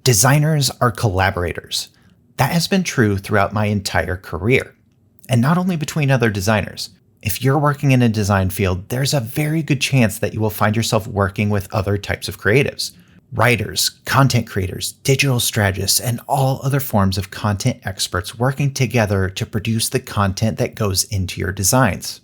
Designers are collaborators. That has been true throughout my entire career. And not only between other designers. If you're working in a design field, there's a very good chance that you will find yourself working with other types of creatives. Writers, content creators, digital strategists, and all other forms of content experts working together to produce the content that goes into your designs.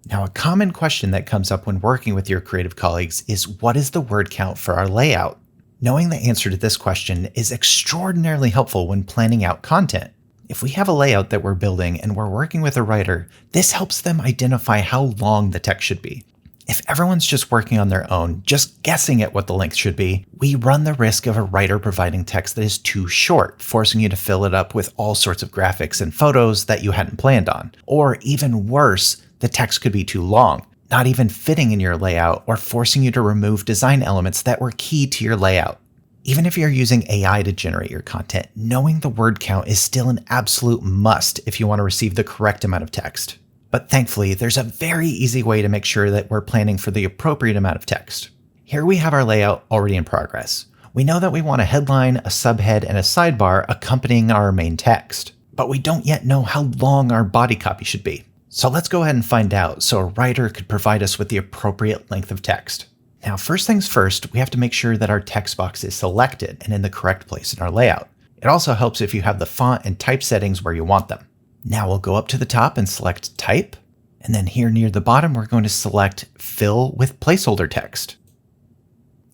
Now, a common question that comes up when working with your creative colleagues is, what is the word count for our layout? Knowing the answer to this question is extraordinarily helpful when planning out content. If we have a layout that we're building and we're working with a writer, this helps them identify how long the text should be. If everyone's just working on their own, just guessing at what the length should be, we run the risk of a writer providing text that is too short, forcing you to fill it up with all sorts of graphics and photos that you hadn't planned on. Or even worse, the text could be too long, not even fitting in your layout or forcing you to remove design elements that were key to your layout. Even if you're using AI to generate your content, knowing the word count is still an absolute must if you want to receive the correct amount of text. But thankfully, there's a very easy way to make sure that we're planning for the appropriate amount of text. Here we have our layout already in progress. We know that we want a headline, a subhead, and a sidebar accompanying our main text. But we don't yet know how long our body copy should be. So let's go ahead and find out so a writer could provide us with the appropriate length of text. Now, first things first, we have to make sure that our text box is selected and in the correct place in our layout. It also helps if you have the font and type settings where you want them. Now we'll go up to the top and select Type, and then here near the bottom we're going to select Fill with Placeholder Text.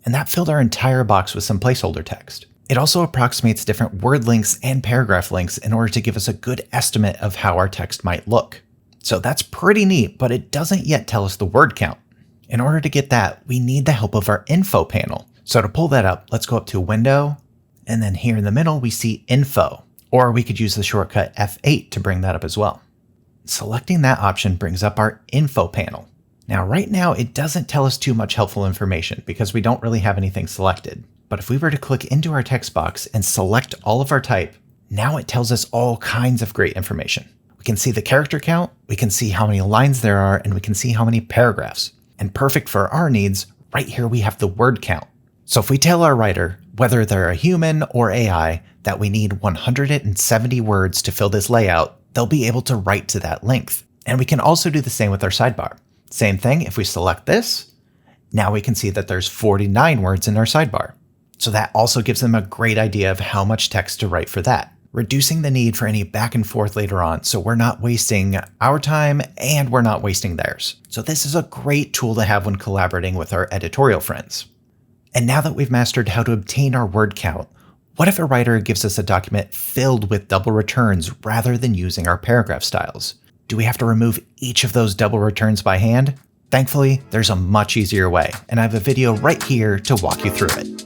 And that filled our entire box with some placeholder text. It also approximates different word links and paragraph links in order to give us a good estimate of how our text might look. So that's pretty neat, but it doesn't yet tell us the word count. In order to get that, we need the help of our Info panel. So to pull that up, let's go up to Window, and then here in the middle we see Info, or we could use the shortcut F8 to bring that up as well. Selecting that option brings up our Info panel. Now right now it doesn't tell us too much helpful information because we don't really have anything selected. But if we were to click into our text box and select all of our type, now it tells us all kinds of great information. We can see the character count, we can see how many lines there are, and we can see how many paragraphs. And perfect for our needs, right here we have the word count. So if we tell our writer, whether they're a human or AI, that we need 170 words to fill this layout, they'll be able to write to that length. And we can also do the same with our sidebar. Same thing, if we select this, now we can see that there's 49 words in our sidebar. So that also gives them a great idea of how much text to write for that, reducing the need for any back and forth later on, so we're not wasting our time and we're not wasting theirs. So this is a great tool to have when collaborating with our editorial friends. And now that we've mastered how to obtain our word count, what if a writer gives us a document filled with double returns rather than using our paragraph styles? Do we have to remove each of those double returns by hand? Thankfully, there's a much easier way, and I have a video right here to walk you through it.